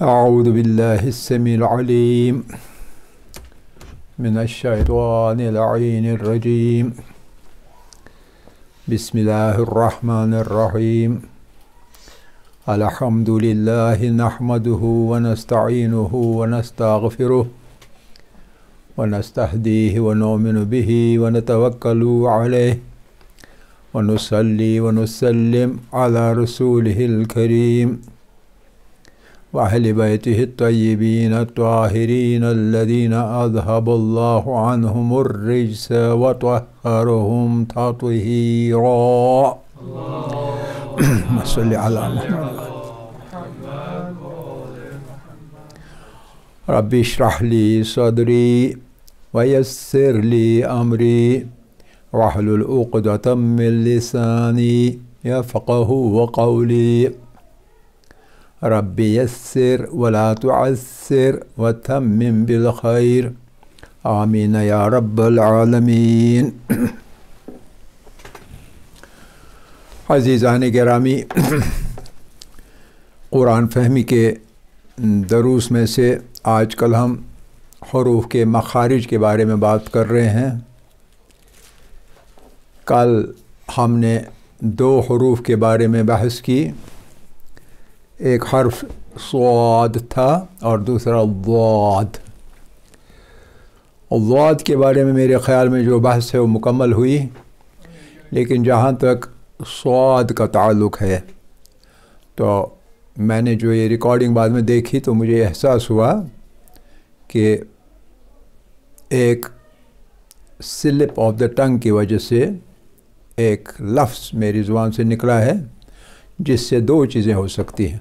أعوذ بالله السميع العليم من الشيطان اللعين الرجيم بسم الله الرحمن الرحيم الحمد لله نحمده ونستعينه ونستغفره ونستهديه ونؤمن به ونتوكل عليه ونصلي ونسلم على رسوله الكريم وأهل بيته الطيبين الطاهرين الذين أذهب الله عنهم الرجس وطهرهم تطهيرا اللهم صل على محمد رب اشرح لي صدري ويسر لي أمري واحلل عقدة من لساني يفقهوا قولي ربي يسر ولا تعسر وتمم بالخير آمين يا رب العالمين. عزیزان گرامی، قرآن فہمی کے دروس میں سے آج کل ہم حروف کے مخارج کے بارے میں بات کر رہے ہیں. کل ہم نے دو حروف کے بارے میں بحث کی. ایک حرف صاد تھا اور دوسرا ضاد. ضاد کے بارے میں میرے خیال میں جو بحث ہے وہ مکمل ہوئی، لیکن جہاں تک صاد کا تعلق ہے تو میں نے جو یہ ریکارڈنگ بعد میں دیکھی تو مجھے احساس ہوا کہ ایک سلپ آف دا ٹنگ کی وجہ سے ایک لفظ میری زبان سے نکلا ہے جس سے دو چیزیں ہو سکتی ہیں.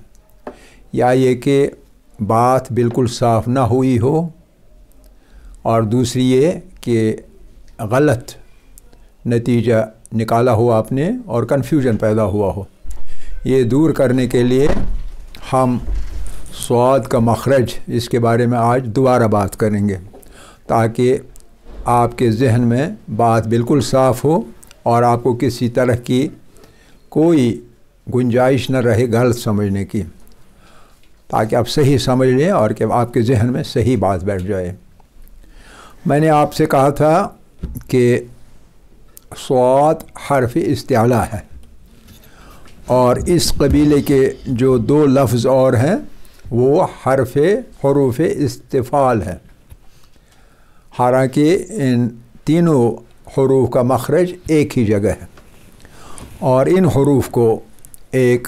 یا یہ کہ بات بالکل صاف نہ ہوئی ہو، اور دوسری یہ کہ غلط نتیجہ نکالا ہو آپ نے اور کنفیوژن پیدا ہوا ہو. یہ دور کرنے کے لیے ہم صاد کا مخرج اس کے بارے میں آج دوبارہ بات کریں گے، تاکہ آپ کے ذہن میں بات بالکل صاف ہو اور آپ کو کسی طرح کی کوئی گنجائش نہ رہے غلط سمجھنے کی، تاکہ آپ صحیح سمجھ لیں اور کہ آپ کے ذہن میں صحیح بات بیٹھ جائے. میں نے آپ سے کہا تھا کہ صاد حرف استعلاء ہے، اور اس قبیلے کے جو دو لفظ اور ہیں وہ حروف استفعال ہے. حالانکہ ان تینوں حروف کا مخرج ایک ہی جگہ ہے، اور ان حروف کو ایک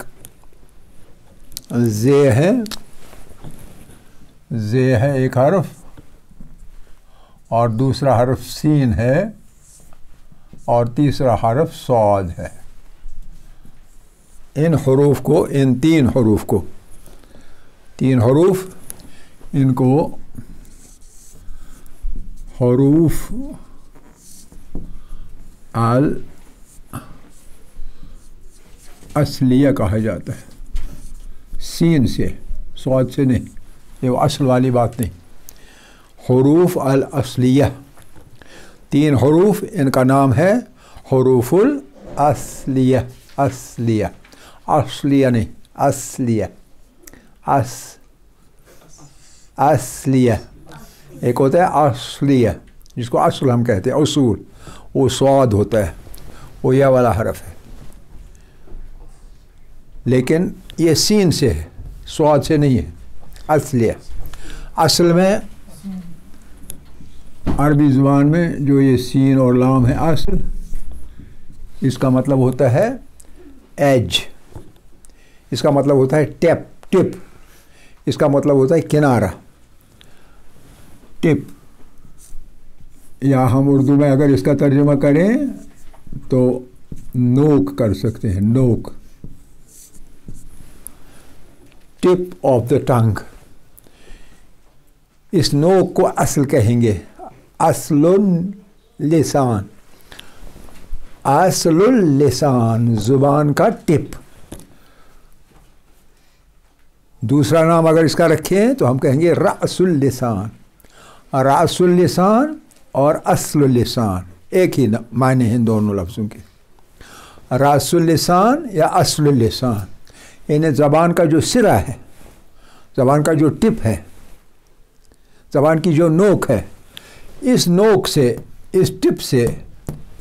زے ہے ایک حرف، اور دوسرا حرف سین ہے، اور تیسرا حرف صاد ہے. ان تین حروف ان کو حروف الاصلیہ کہا جاتا ہے. سین سے، صاد سے نہیں، یہ وہ اصل والی بات نہیں. حروف الاصلیہ، تین حروف، ان کا نام ہے حروف الاصلیہ. اصلیہ نہیں، اصلیہ. ایک ہوتا ہے اصلیہ جس کو اصل ہم کہتے ہیں، اصول، وہ صاد ہوتا ہے، وہ یہ والا حرف ہے. لیکن یہ سین سے ہے، صاد سے نہیں ہے. اصلیہ اصل میں عربی زبان میں جو یہ سین اور لام ہے اصل، اس کا مطلب ہوتا ہے ایج، اس کا مطلب ہوتا ہے ٹپ، اس کا مطلب ہوتا ہے کنارہ. ٹپ، یا ہم اردو میں اگر اس کا ترجمہ کریں تو نوک کر سکتے ہیں، نوک، ٹپ آف دا ٹنگ. اس نوک کو اصل کہیں گے، اصل اللسان، زبان کا ٹپ. دوسرا نام اگر اس کا رکھیں تو ہم کہیں گے رأس اللسان. رأس اللسان اور اصل اللسان ایک ہی معنی ہیں دونوں لفظوں کے. رأس اللسان یا اصل اللسان، یعنی زبان کا جو سرا ہے، ज़बान का जो टिप है, ज़बान की जो नोक है, इस नोक से, इस टिप से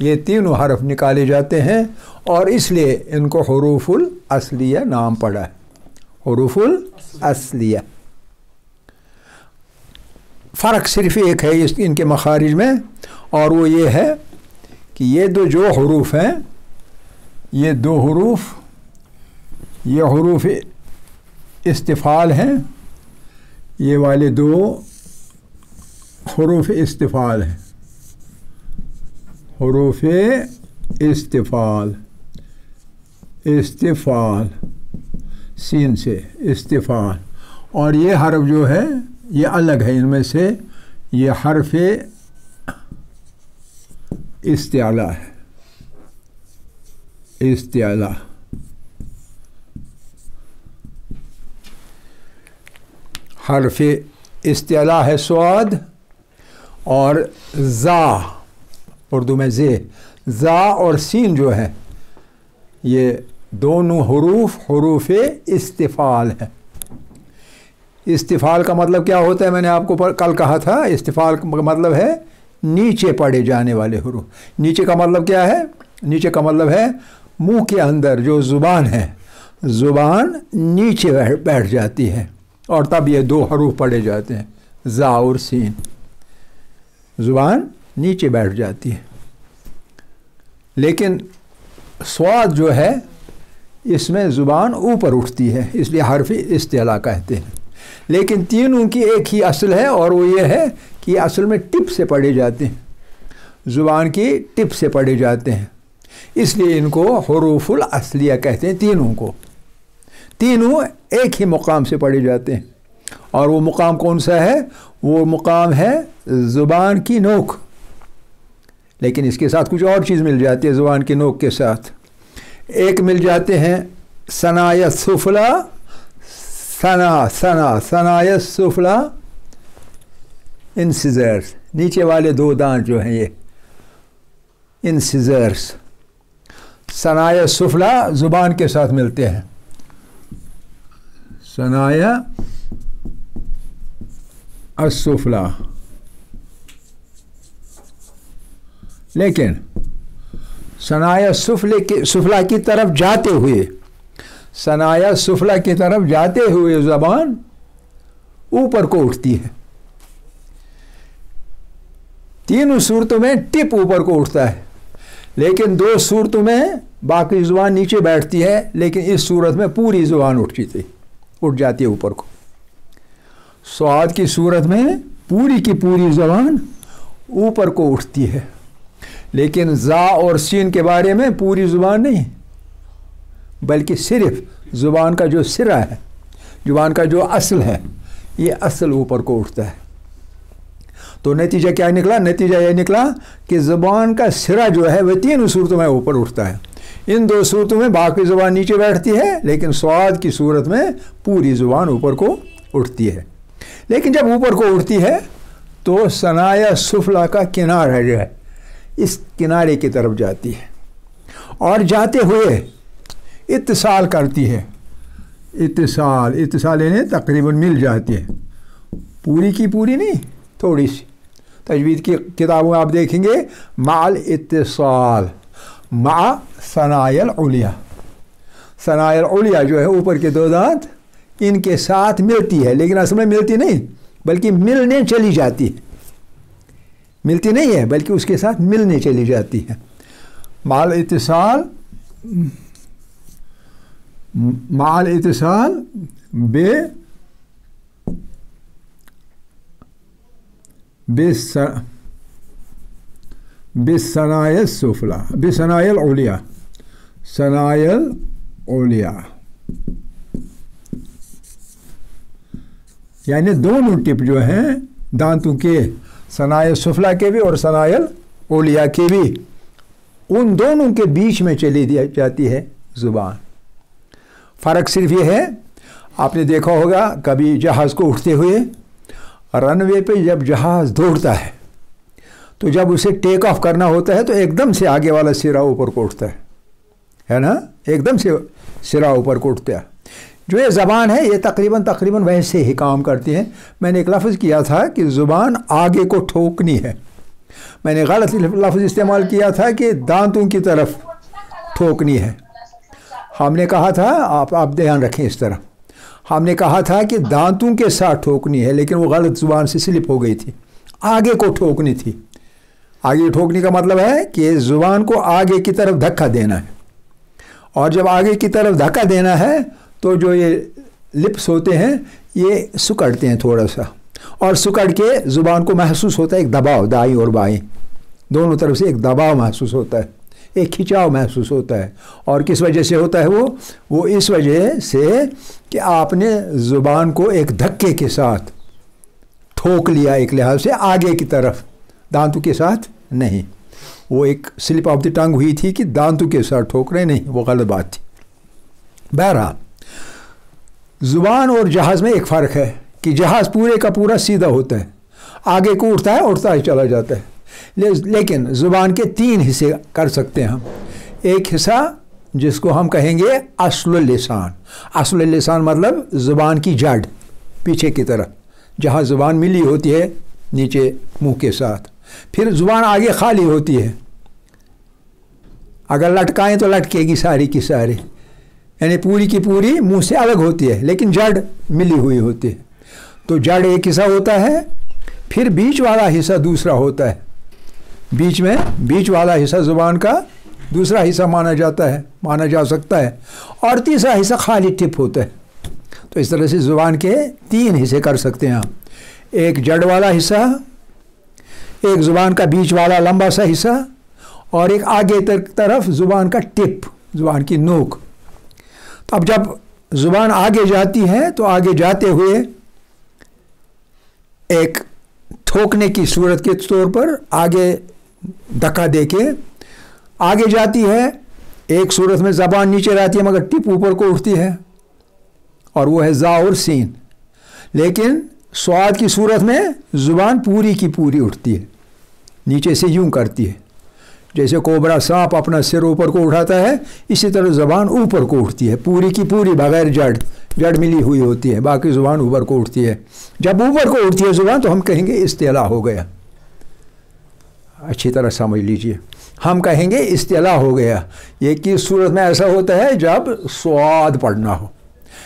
ये तीनों हरफ निकाले जाते हैं और इसलिए इनको हुरूफुल असलिया नाम पड़ा है, हुरूफुल असलिया। फ़र्क सिर्फ एक है इनके मखारिज में, और वो ये है कि ये जो हरूफ हैं, ये दो हरूफ, ये हरूफ इस्तिफ़ाल हैं, ये वाले दो हरूफ इस्तिफ़ाल हैं, हरूफ इस्तिफ़ाल, इस्तिफ़ाल सीन से इस्तिफ़ाल, और ये हरफ जो है ये अलग है इनमें से, ये हरफ इस्तिआला है, इस्तिआला। हरफ इस्तिआला है स्वाद, और ज़ा उर्दू में ज़े, ज़ा और सीन जो है ये दोनों हरूफ इस्तिफ़ाल है। इस्तिफ़ाल का मतलब क्या होता है, मैंने आपको कल कहा था, इस्तिफ़ाल का मतलब है नीचे पड़े जाने वाले हरूफ। नीचे का मतलब क्या है, नीचे का मतलब है मुंह के अंदर जो ज़ुबान है, ज़ुबान नीचे बैठ जाती है, और तब ये दो हरूफ पड़े जाते हैं, ज़ा और सीन, ज़ुबान नीचे बैठ जाती है। लेकिन स्वाद जो है इसमें ज़ुबान ऊपर उठती है, इसलिए हरफ इस्तिआला कहते हैं। लेकिन तीनों की एक ही असल है, और वो ये है कि असल में टिप से पढ़े जाते हैं, ज़ुबान की टिप से पढ़े जाते हैं, इसलिए इनको हुरूफुल असलिया कहते हैं। तीनों को, तीनों एक ही मुकाम से पढ़े जाते हैं, और वो मुकाम कौन सा है, वो मुकाम है ज़ुबान की नोक। लेकिन इसके साथ कुछ और चीज़ मिल जाती है ज़ुबान की नोक के साथ। एक मिल जाते हैं सनाया सुफला, सनाया सुफला, इंसिज़र्स, नीचे वाले दो दांत जो हैं ये इंसिज़र्स, सनाया सुफला ज़ुबान के साथ मिलते हैं, सनाया असुफला। लेकिन सनाया सुफला की तरफ जाते हुए, सनाया सुफला की तरफ जाते हुए ज़बान ऊपर को उठती है। तीनों सूरतों में टिप ऊपर को उठता है, लेकिन दो सूरतों में बाकी ज़ुबान नीचे बैठती है, लेकिन इस सूरत में पूरी ज़ुबान उठ जाती है ऊपर को। स्वाद की सूरत में पूरी की पूरी ज़ुबान ऊपर को उठती है, लेकिन ज़ा और सीन के बारे में पूरी ज़ुबान नहीं, बल्कि सिर्फ ज़ुबान का जो सिरा है, ज़ुबान का जो असल है, ये असल ऊपर को उठता है। तो नतीजा क्या निकला, नतीजा ये निकला कि ज़ुबान का सिरा जो है वह तीनों सूरतों में ऊपर उठता है। इन दो सूरतों में बाकी ज़ुबान नीचे बैठती है, लेकिन स्वाद की सूरत में पूरी ज़ुबान ऊपर को उठती है। लेकिन जब ऊपर को उठती है तो सनाया सुफला का किनारा जो है इस किनारे की तरफ जाती है, और जाते हुए इत्तिसाल करती है। इत्तिसाल यानी तकरीबन मिल जाती है, पूरी की पूरी नहीं, थोड़ी सी। तजवीद की किताबों में आप देखेंगे माल इत्तिसाल मा सनायल उलिया, सनायल उलिया जो है ऊपर के दो दांत, इनके साथ मिलती है, लेकिन असल में मिलती नहीं बल्कि मिलने चली जाती है, मिलती नहीं है बल्कि उसके साथ मिलने चली जाती है। माल इत्तिसाल, माल इत्तिसाल बिसनायल सुफला, बिसनायल उलिया, सनायल उलिया, यानी दोनों टिप जो हैं दांतों के, सनायल सुफला के भी और सनायल उलिया के भी, उन दोनों के बीच में चली जाती है ज़ुबान। फ़र्क सिर्फ ये है, आपने देखा होगा कभी जहाज़ को उठते हुए, रनवे पे जब जहाज़ दौड़ता है तो जब उसे टेक ऑफ करना होता है तो एकदम से आगे वाला सिरा ऊपर को उठता है ना, एकदम से सिरा ऊपर को उठता है। جو یہ زبان ہے یہ تقریباً ویسے ہی کام کرتی ہے. میں نے ایک لفظ کیا تھا کہ زبان آگے کو ٹھوکنی ہے. میں نے غلط لفظ استعمال کیا تھا کہ دانتوں کی طرف ٹھوکنی ہے. ہم نے کہا تھا آپ دھیان رکھیں اس طرح. ہم نے کہا تھا کہ دانتوں کے ساتھ ٹھوکنی ہے، لیکن وہ غلط زبان سے سلپ ہو گئی تھی. آگے کو ٹھوکنی تھی. آگے ٹھوکنے کا مطلب ہے کہ زبان کو آگے کی طرف دھکا دینا ہے. اور جب آگے کی طرف دھکا دینا ہے تو جو یہ لپس ہوتے ہیں یہ سکڑتے ہیں تھوڑا سا، اور سکڑ کے زبان کو محسوس ہوتا ہے ایک دباؤ، دائیں اور بائیں دونوں طرف سے ایک دباؤ محسوس ہوتا ہے، ایک کھچاؤ محسوس ہوتا ہے. اور کس وجہ سے ہوتا ہے وہ اس وجہ سے کہ آپ نے زبان کو ایک دھکے کے ساتھ ٹھوک لیا، ایک لحاظ سے آگے کی طرف، دانتوں کے ساتھ نہیں. وہ ایک سلپ آف دی ٹنگ ہوئی تھی کہ دانتوں کے ساتھ ٹھوک رہے، نہیں، وہ غلط بات تھی. بہرحال زبان اور جہاز میں ایک فرق ہے کہ جہاز پورے کا پورا سیدھا ہوتا ہے، آگے کو اٹھتا ہے چلا جاتا ہے. لیکن زبان کے 3 حصے کر سکتے ہیں ہم. ایک حصہ جس کو ہم کہیں گے اصل اللسان. اصل اللسان مطلب زبان کی جڑ پیچھے کی طرف، جہاں زبان ملی ہوتی ہے نیچے منہ کے ساتھ. پھر زبان آگے خالی ہوتی ہے، اگر لٹکائیں تو لٹکے گی ساری کی ساری، یعنی پوری کی پوری منہ سے الگ ہوتی ہے، لیکن جڑ ملی ہوئی ہوتی ہے. تو جڑ ایک حصہ ہوتا ہے، پھر بیچ والا حصہ دوسرا ہوتا ہے. بیچ والا حصہ زبان کا دوسرا حصہ مانا جا سکتا ہے، اور تیسرا حصہ خالی ٹپ ہوتا ہے. تو اس طرح سے زبان کے 3 حصے کر سکتے ہیں ہم. ایک جڑ والا حصہ، ایک زبان کا بیچ والا لمبا سا حصہ، اور ایک آگے طرف زبان کا ٹپ، زبان کی نوک. تو اب جب زبان آگے جاتی ہے تو آگے جاتے ہوئے ایک ٹھوکنے کی صورت کے طور پر آگے دھکا دے کے آگے جاتی ہے. ایک صورت میں زبان نیچے رہتی ہے مگر ٹپ اوپر کو اٹھتی ہے، اور وہ ہے زا اور سین. لیکن سواد کی صورت میں زبان پوری کی پوری اٹھتی ہے، نیچے سے یوں کرتی ہے. جیسے کوبرا سانپ اپنا سر اوپر کو اٹھاتا ہے، اسی طرح زبان اوپر کو اٹھتی ہے پوری کی پوری، بغیر جڑ ملی ہوئی ہوتی ہے، باقی زبان اوپر کو اٹھتی ہے. جب اوپر کو اٹھتی ہے زبان تو ہم کہیں گے استعلا ہو گیا. اچھی طرح سمجھ لیجئے، ہم کہیں گے استعلا ہو گیا. یہ کس صورت میں ایسا ہوتا ہے؟ جب سواد پڑھنا ہو.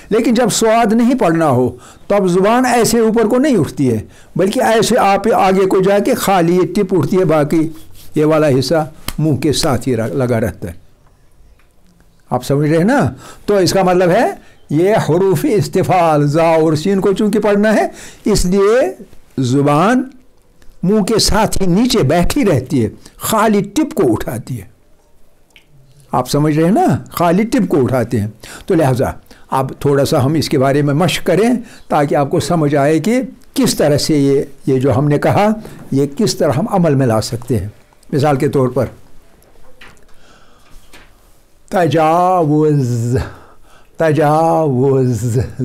لیکن جب سواد نہیں پڑھنا ہو تب زبان ایسے اوپر کو نہیں اٹھتی ہے، بلکہ ایسے آپ آگے کو جا کے خالی یہ ٹپ اٹھتی ہے، باقی یہ والا حصہ منہ کے ساتھ ہی لگا رہتا ہے. آپ سمجھ رہے ہیں نا؟ تو اس کا مطلب ہے یہ حروف استفعال زا اور سین کو چونکہ پڑھنا ہے، اس لیے زبان منہ کے ساتھ ہی نیچے بیٹھی رہتی ہے، خالی ٹپ کو اٹھاتی ہے. آپ سمجھ رہے ہیں نا؟ خالی ٹپ کو اٹھاتے ہیں. تو لہذا اب تھوڑا سا ہم اس کے بارے میں مشق کریں تاکہ آپ کو سمجھ آئے کہ کس طرح سے یہ جو ہم نے کہا یہ کس طرح ہم عمل میں لا سکتے ہیں. مثال کے طور پر تجاوز،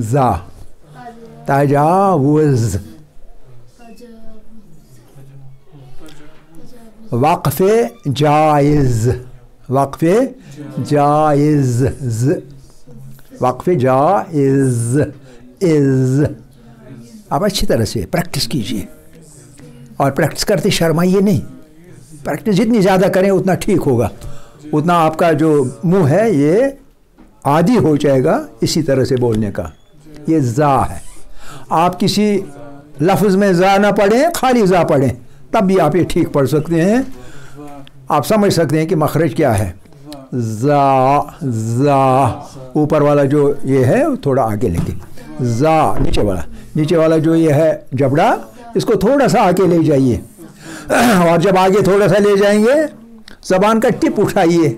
زا، تجاوز. وقف جائز، وقف جائز، وقف جائز، از. آپ اچھی طرح سے پریکٹس کیجئے، اور پریکٹس کرتے شرمائیے نہیں. پریکٹس جتنی زیادہ کریں اتنا ٹھیک ہوگا، اتنا آپ کا جو منہ ہے یہ عادی ہو جائے گا اسی طرح سے بولنے کا. یہ زا ہے. آپ کسی لفظ میں زا نہ پڑھیں، خالی زا پڑھیں، تب بھی آپ یہ ٹھیک پڑھ سکتے ہیں. آپ سمجھ سکتے ہیں کہ مخرج کیا ہے. زا، زا اوپر والا جو یہ ہے تھوڑا آگے لیں گے. زا نیچے والا جو یہ ہے جبڑا، اس کو تھوڑا سا آگے لے جائیے، اور جب آگے تھوڑا سا لے جائیں گے زبان کا ٹپ اٹھائیے،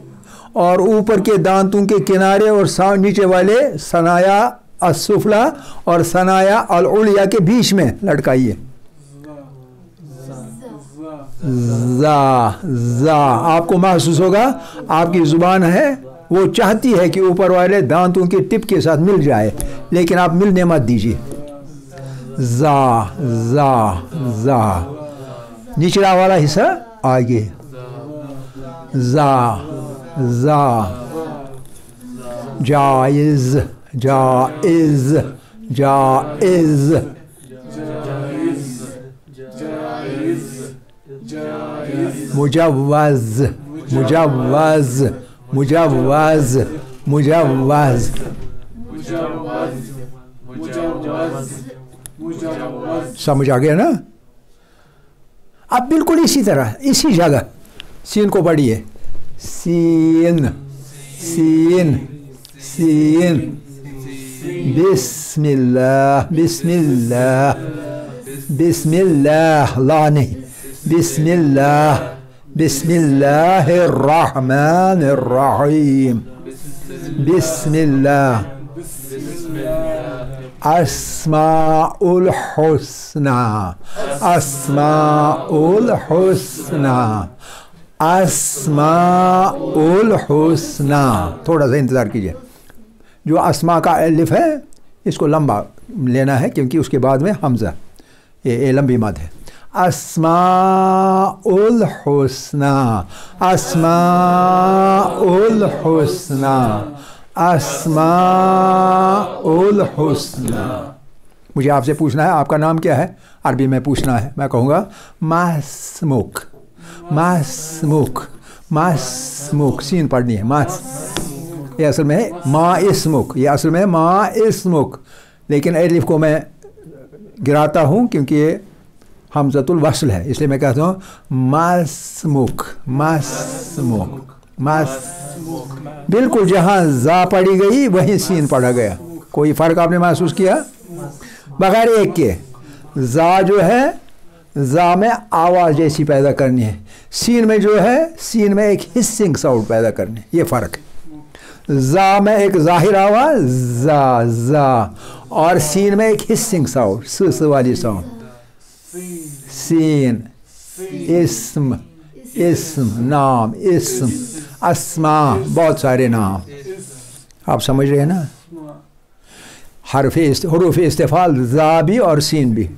اور اوپر کے دانتوں کے کنارے اور نیچے والے ثنایا السفلا اور ثنایا العلیا کے بیچ میں لٹکائیے. زا، زا. آپ کو محسوس ہوگا آپ کی زبان ہے وہ چاہتی ہے کہ اوپر والے دانتوں کے ٹپ کے ساتھ مل جائے، لیکن آپ ملنے مت دیجیے. زا، زا، زا. نچلا والا حصہ آگے. زا، زا. جائز، जाइज जाइज मुजव्वज मुजव्वज मुजव्वज मुजव्वज समझ आ गया ना। अब बिल्कुल इसी तरह इसी जगह सीन को पढ़िए, सीन सीन सीन बिस्मिल्लाह बिस्मिल्लाह बिस्मिल्लाह ला नहीं बिस्मिल्लाह बिस्मिल्लाहिर रहमानिर रहीम बिस्मिल्लाह अस्माउल हुस्ना अस्माउल हुस्ना अस्माउल हुस्ना। थोड़ा सा इंतज़ार कीजिए, जो अस्मा का अलिफ है इसको लंबा लेना है क्योंकि उसके बाद में हमज़ा, ये लंबी मद है। अस्माउल हुस्ना अस्माउल हुस्ना अस्माउल हुस्ना। मुझे आपसे पूछना है आपका नाम क्या है, अरबी में पूछना है, मैं कहूँगा मास्मुक मास्मुक मास्मुक, सीन पढ़नी है मास, ये असल में है मा इस्मुक, ये असल में है मा इस्मुक, लेकिन अलिफ को मैं गिराता हूँ क्योंकि ये हमज़तुल वस्ल है, इसलिए मैं कहता हूँ मास्मुक मास्मुक मास्मुक। बिल्कुल जहाँ जा पढ़ी गई वहीं सीन पढ़ा गया। कोई फ़र्क आपने महसूस किया? बगैर एक के जा जो है जा में आवाज़ जैसी पैदा करनी है, सीन में जो है सीन में एक हिस्सिंग साउंड पैदा करनी है, ये फ़र्क है। जा में एक ज़ाहिर आवाज़ जा जा, और सीन में एक हिस्सिंग साउंड स वाली साउंड, सीन इस्म इस्म नाम इस्म अस्मा, बहुत सारे नाम, आप समझ रहे हैं ना। हरूफ इस्तिफ़ाल जा भी और सीन भी।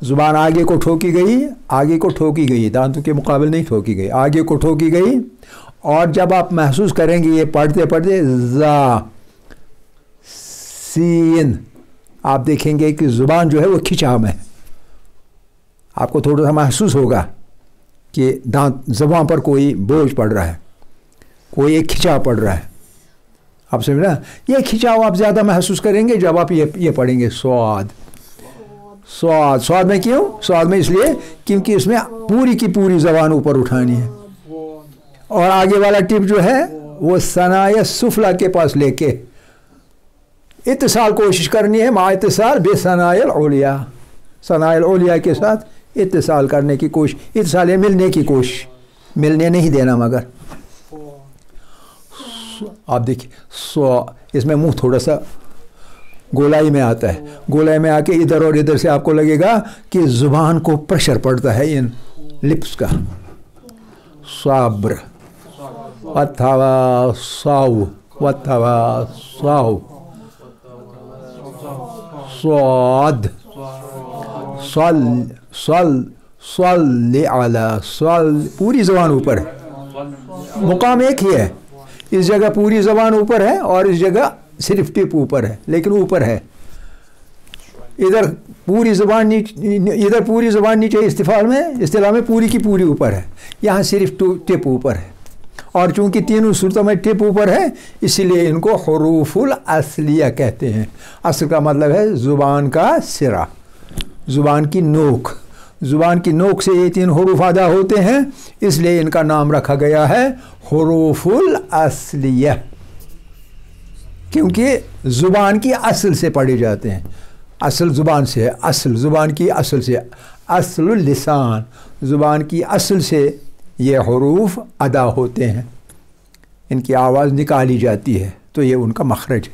ज़ुबान आगे को ठोकी गई, आगे को ठोकी गई, दांतों के मुकाबले नहीं ठोकी गई, आगे को ठोकी गई। और जब आप महसूस करेंगे ये पढ़ते पढ़ते जा सीन, आप देखेंगे कि ज़ुबान जो है वो खिंचाव में, आपको थोड़ा सा महसूस होगा कि दांत ज़बान पर कोई बोझ पड़ रहा है, कोई एक खिंचाव पड़ रहा है। आप समझ रहे हैं? ये खिंचाव आप ज़्यादा महसूस करेंगे जब आप ये पढ़ेंगे स्वाद स्वाद। स्वाद में क्यों? स्वाद में इसलिए क्योंकि इसमें पूरी की पूरी ज़बान ऊपर उठानी है, और आगे वाला टिप जो है वो सनाया सुफला के पास लेके इत्तिसाल कोशिश करनी है, मा इत्तिसाल बेसनायल औलिया, सनायल औलिया के साथ इत्तिसाल करने की कोशिश, इत्तिसाल मिलने की कोशिश, मिलने नहीं देना। मगर आप देखिए इसमें मुंह थोड़ा सा गोलाई में आता है, गोलाई में आके इधर और इधर से आपको लगेगा कि ज़ुबान को प्रेशर पड़ता है इन लिप्स का। सब्र वत्थवा साउ वत्थवा साउ स्वाद सल सल सल आला सल, पूरी ज़बान ऊपर है, मुकाम एक ही है। इस जगह पूरी ज़बान ऊपर है और इस जगह सिर्फ टिप ऊपर है, लेकिन ऊपर है। इधर पूरी ज़बान नीचे, इधर पूरी ज़बान नीचे, इस्तिफ़ाल में इस्तिलाह में पूरी की पूरी ऊपर है, यहाँ सिर्फ टिप ऊपर है। और चूँकि तीनों सूरतों में टिप ऊपर है इसीलिए इनको हुरूफुल असलिया कहते हैं। असल का मतलब है ज़ुबान का सिरा, ज़ुबान की नोक, ज़ुबान की नोक से ये तीन हुरूफ अदा होते हैं, इसलिए इनका नाम रखा गया है हुरूफुल असलिया, क्योंकि ज़ुबान की असल से पढ़े जाते हैं। असल ज़ुबान से है, असल ज़ुबान की असल से, असलुल लिसान, ज़ुबान की असल से ये हुरूफ अदा होते हैं, इनकी आवाज़ निकाली जाती है, तो ये उनका मखरज है।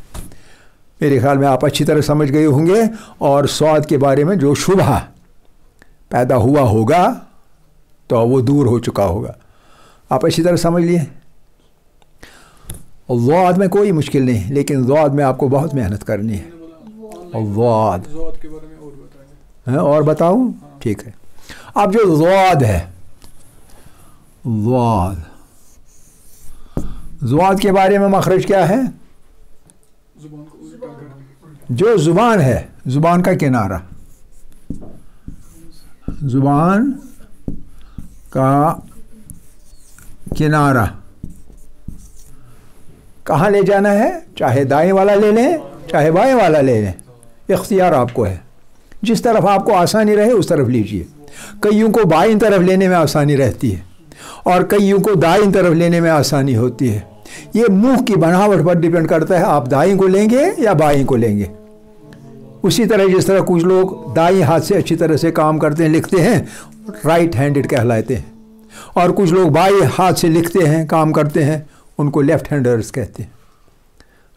मेरे ख़्याल में आप अच्छी तरह समझ गए होंगे, और स्वाद के बारे में जो शुबहा पैदा हुआ होगा तो वो दूर हो चुका होगा। आप अच्छी तरह समझ लिए। ज़ाद में कोई मुश्किल नहीं, लेकिन ज़ाद में आपको बहुत मेहनत करनी है। ज़ाद के बारे में और बताएंगे, और बताऊँ? ठीक है। अब जो ज़ाद है, ज़ाद के बारे में मखरज क्या है? जो ज़ुबान है, ज़ुबान का किनारा, ज़ुबान का किनारा कहाँ ले जाना है? चाहे दाएं वाला ले लें चाहे बाएं वाला ले लें, इख्तियार आपको है। जिस तरफ आपको आसानी रहे उस तरफ लीजिए। कईयों को बाईं तरफ लेने में आसानी रहती है और कईयों को दाईं तरफ लेने में आसानी होती है। ये मुंह की बनावट पर डिपेंड करता है, आप दाईं को लेंगे या बाईं को लेंगे। उसी तरह जिस तरह कुछ लोग दाईं हाथ से अच्छी तरह से काम करते हैं, लिखते हैं, राइट हैंडेड कहलाते हैं, और कुछ लोग बाईं हाथ से लिखते हैं, काम करते हैं, उनको लेफ्ट हैंडर्स कहते हैं।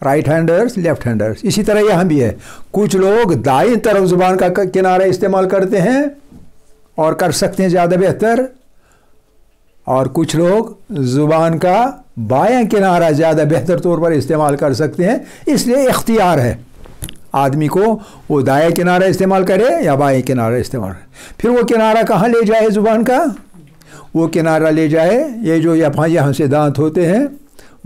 Right handers, left handers. इसी तरह यहाँ भी है, कुछ लोग दाईं तरफ ज़ुबान का किनारा इस्तेमाल करते हैं और कर सकते हैं ज़्यादा बेहतर, और कुछ लोग ज़ुबान का बायां किनारा ज़्यादा बेहतर तौर पर इस्तेमाल कर सकते हैं। इसलिए इख्तियार है आदमी को, वो दायां किनारा इस्तेमाल करे या बाएं किनारा इस्तेमाल करे। फिर वो किनारा कहाँ ले जाए ज़ुबान का? वो किनारा ले जाए, ये जो यहाँ से दांत होते हैं,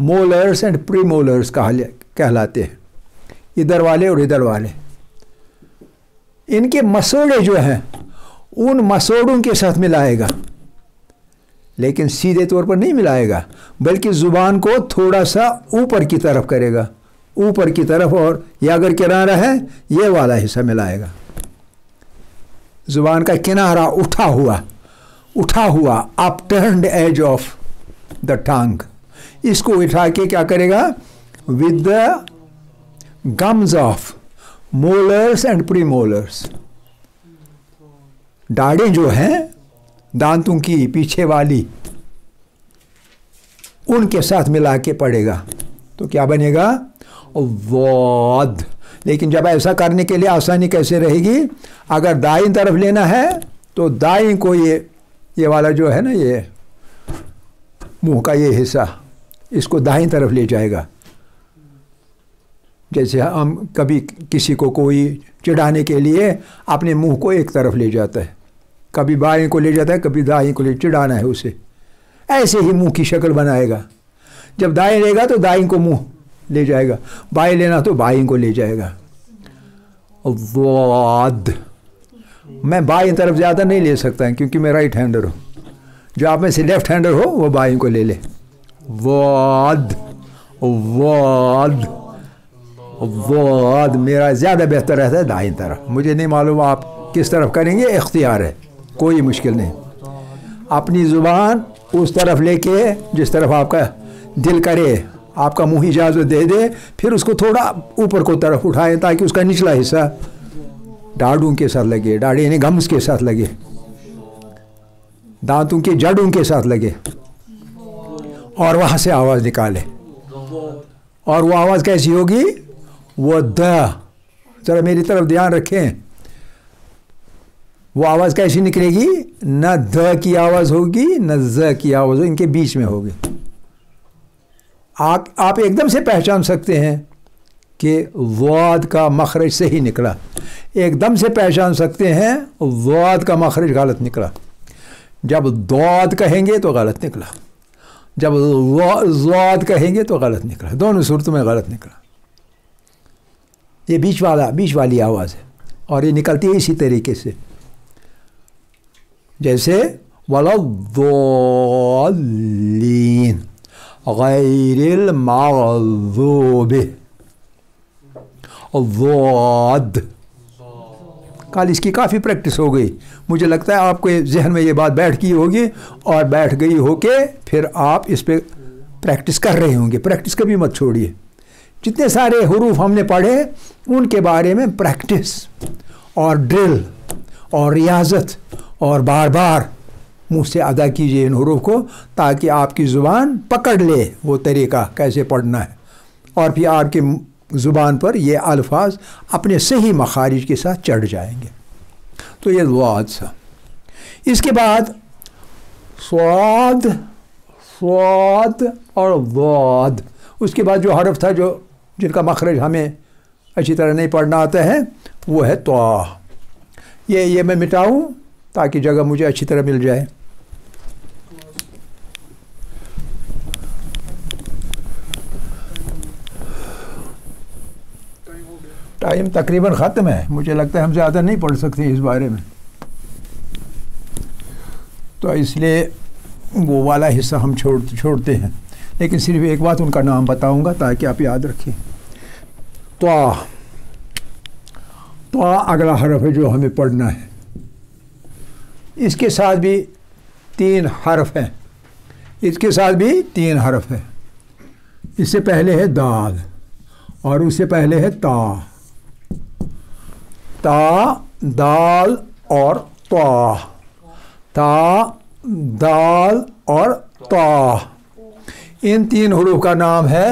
मोलर्स एंड प्रीमोलर्स कहलाते हैं, इधर वाले और इधर वाले। इनके मसोड़े जो हैं उन मसोड़ों के साथ मिलाएगा, लेकिन सीधे तौर पर नहीं मिलाएगा, बल्कि ज़ुबान को थोड़ा सा ऊपर की तरफ करेगा, ऊपर की तरफ, और ये अगर किनारा है ये वाला हिस्सा मिलाएगा। ज़ुबान का किनारा उठा हुआ upturned edge of the tongue, इसको उठा के क्या करेगा? With the gums of molars and premolars, दाढ़ें जो हैं दांतों की पीछे वाली, उनके साथ मिला के पड़ेगा, तो क्या बनेगा? वाद। लेकिन जब ऐसा करने के लिए आसानी कैसे रहेगी? अगर दाईं तरफ लेना है तो दाईं को ये वाला जो है ना, ये मुंह का ये हिस्सा, इसको दाईं तरफ ले जाएगा। जैसे हम कभी किसी को कोई चिढ़ाने के लिए अपने मुंह को एक तरफ ले जाता है, कभी बाएं को ले जाता है, कभी दाएं को ले, चिढ़ाना है उसे, ऐसे ही मुंह की शक्ल बनाएगा। जब दाएं लेगा तो दाएं को मुंह ले जाएगा, बाएं लेना तो बाएं को ले जाएगा। वाद। मैं बाएं तरफ ज़्यादा नहीं ले सकता क्योंकि मैं राइट हैंडर हूँ। जो आप में से लेफ्ट हैंडर हो वो बाएं को ले ले। वाद वाद वाद। मेरा ज़्यादा बेहतर रहता है दाएं तरफ। मुझे नहीं मालूम आप किस तरफ करेंगे, इख्तियार है, कोई मुश्किल नहीं। अपनी ज़ुबान उस तरफ लेके जिस तरफ आपका दिल करे, आपका मुंह इजाज़त दे दे, फिर उसको थोड़ा ऊपर को तरफ उठाएं ताकि उसका निचला हिस्सा दाढ़ों के साथ लगे, दाढ़ी यानी गम्स के साथ लगे, दांतों के जड़ों के साथ लगे, और वहाँ से आवाज़ निकाले। और वो आवाज़ कैसी होगी? वो द, ज़रा मेरी तरफ ध्यान रखें, वो आवाज़ कैसी निकलेगी? न द की आवाज़ होगी न ज की आवाज़ होगी, इनके बीच में होगी। आप एकदम से पहचान सकते हैं कि वाद का मखरज सही निकला, एकदम से पहचान सकते हैं वाद का मखरज गलत निकला। जब दौद कहेंगे तो गलत निकला, जब ज़ाद कहेंगे तो गलत निकला, दोनों सूरतों में गलत निकला। ये बीच वाली आवाज़ है और ये निकलती है इसी तरीके से, जैसे वलद्दोल्लीन गैरिल मग़ज़ूबि ज़ाद। कल इसकी काफ़ी प्रैक्टिस हो गई, मुझे लगता है आपको जहन में ये बात बैठ गई होगी और बैठ गई होके फिर आप इस पे प्रैक्टिस कर रहे होंगे। प्रैक्टिस कभी मत छोड़िए। जितने सारे हुरूफ हमने पढ़े उनके बारे में प्रैक्टिस और ड्रिल और रियाजत और बार बार मुँह से अदा कीजिए इन हुरूफ को, ताकि आपकी ज़ुबान पकड़ ले वो तरीक़ा कैसे पढ़ना है, और फिर आपकी ज़ुबान पर ये अल्फाज अपने सही मखारिज के साथ चढ़ जाएंगे। तो ये वाद सा। इसके बाद स्वाद, स्वाद और वाद। उसके बाद जो हरफ था जो जिनका मखरज हमें अच्छी तरह नहीं पढ़ना आता है वो है त्वा। ये मैं मिटाऊं ताकि जगह मुझे अच्छी तरह मिल जाए। ٹائم تقریباً ختم ہے، مجھے لگتا ہے ہم زیادہ نہیں پڑھ سکتے اس بارے میں، تو اس لیے وہ والا حصہ ہم چھوڑتے ہیں، لیکن صرف ایک بات ان کا نام بتاؤں گا تاکہ آپ یاد رکھیں۔ طا، طا اگلا حرف ہے جو ہمیں پڑھنا ہے، اس کے ساتھ بھی 3 حرف ہیں، اس کے ساتھ بھی 3 حرف ہے۔ اس سے پہلے ہے دال اور اس سے پہلے ہے تا، تا دال اور طا، تا دال اور طا، ان 3 حروف کا نام ہے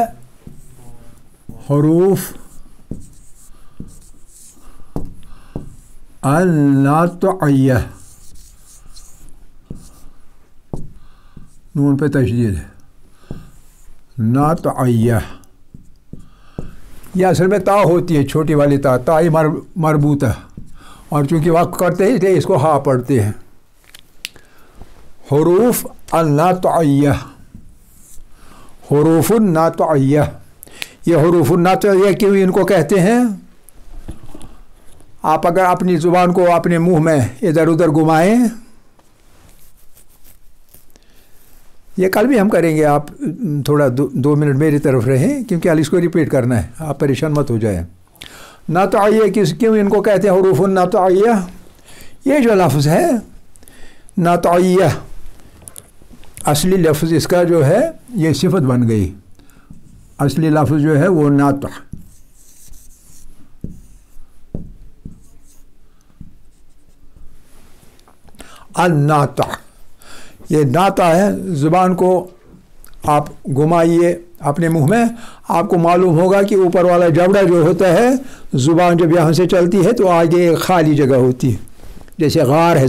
حروف اللاتعیہ، نون پہ تشدید ہے، ناتعیہ، یہ اصل میں تا ہوتی ہے، چھوٹی والی تا، تائی مربوطہ، اور چونکہ وقت کرتے ہیں اس لیے اس کو ہا پڑھتے ہیں۔ حروف اللاتعیہ، حروف الناتعیہ، یہ حروف الناتعیہ کیوں ان کو کہتے ہیں؟ آپ اگر اپنی زبان کو اپنے منہ میں ادھر ادھر گھمائیں، یہ کل بھی ہم کریں گے، آپ تھوڑا 2 منٹ میری طرف رہیں کیونکہ ال اس کو ریپیٹ کرنا ہے، آپ پریشان مت ہو جائیں۔ ناتعیہ کیوں ان کو کہتے ہیں حروف الناتعیہ؟ یہ جو لفظ ہے ناتعیہ، اصلی لفظ اس کا جو ہے یہ صفت بن گئی، اصلی لفظ جو ہے وہ ناتع، الناتع، یہ ناتع ہے۔ زبان کو آپ گھمائیے اپنے منہ میں، آپ کو معلوم ہوگا کہ اوپر والا جبڑا جو ہوتا ہے، زبان جب یہاں سے چلتی ہے تو آگے ایک خالی جگہ ہوتی ہے، جیسے غار ہے،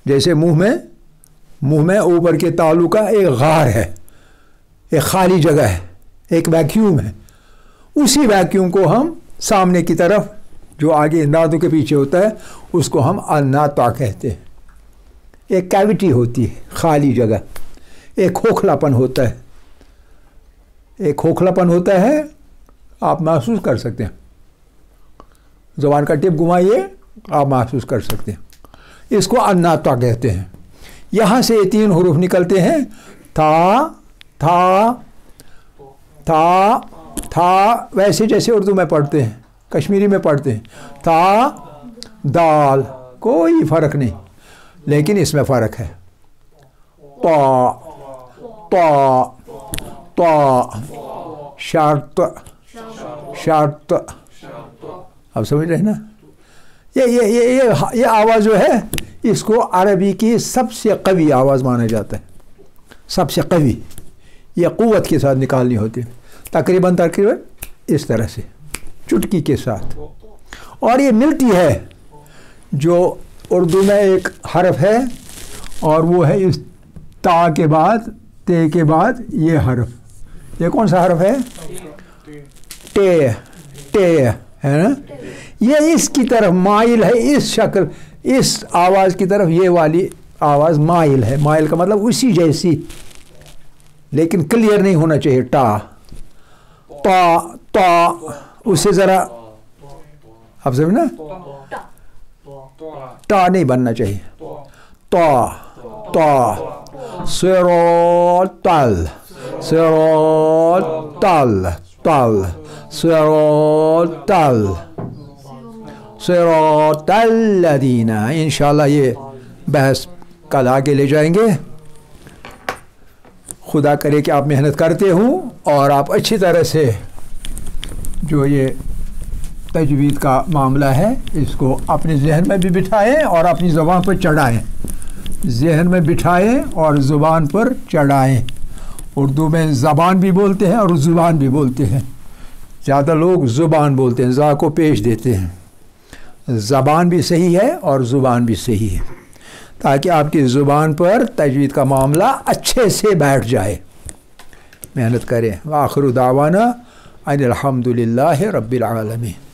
جیسے منہ میں اوپر کے تالو کا ایک غار ہے، ایک خالی جگہ ہے، ایک ویکیوم ہے، اسی ویکیوم کو ہم سامنے کی طرف جو آگے دانتوں کے پیچھے ہوتا ہے اس کو ہم الناتع کہتے ہیں۔ ایک کیوٹی ہوتی ہے، خالی جگہ، ایک کھوکھلاپن ہوتا ہے، ایک کھوکھلاپن ہوتا ہے، آپ محسوس کر سکتے ہیں، زبان کا ٹپ گھمائیے آپ محسوس کر سکتے ہیں، اس کو الناتع کہتے ہیں۔ یہاں سے یہ 3 حروف نکلتے ہیں، تھا، تھا، تھا، تھا، ویسے جیسے اردو میں پڑھتے ہیں، کشمیری میں پڑھتے ہیں، تھا دال، کوئی فرق نہیں، لیکن اس میں فرق ہے، طا، طا، طا، شرط، شرط، اب سمجھ رہے نا؟ یہ آواز جو ہے اس کو عربی کی سب سے قوی آواز مانا جاتا ہے، سب سے قوی، یہ قوت کے ساتھ نکالنی ہوتی ہے، تقریباً اس طرح سے چٹکی کے ساتھ، اور یہ ملتی ہے جو اردو میں ایک حرف ہے اور وہ ہے اس تا کے بعد، تے کے بعد یہ حرف، یہ کون سا حرف ہے؟ ٹے، ٹے ہے نا، یہ اس کی طرف مائل ہے، اس شکل، اس آواز کی طرف یہ والی آواز مائل ہے، مائل کا مطلب اسی جیسی، لیکن کلیئر نہیں ہونا چاہیے، ٹا، تا، تا، اس سے ذرا آپ سمجھنا، ٹا نہیں بننا چاہیے، تا، تا، صراطل، صراطل، تل، صراطل، صراط الذین، انشاءاللہ یہ بحث کل آگے لے جائیں گے۔ خدا کرے کہ آپ محنت کرتے ہوں اور آپ اچھی طرح سے جو یہ تجوید کا معاملہ ہے اس کو اپنے ذہن میں بھی بٹھائیں اور اپنی زبان پر چڑھائیں، ذہن میں بٹھائیں اور زبان پر چڑھائیں۔ اردو میں زبان بھی بولتے ہیں اور زبان بھی بولتے ہیں، زیادہ لوگ زبان بولتے ہیں، زا کو پیش دیتے ہیں، زبان بھی صحیح ہے اور زبان بھی صحیح ہے، تاکہ آپ کی زبان پر تجوید کا معاملہ اچھے سے بیٹھ جائے۔ محنت کریں۔ وآخر دعوانا ان الحمد للہ رب العالمین۔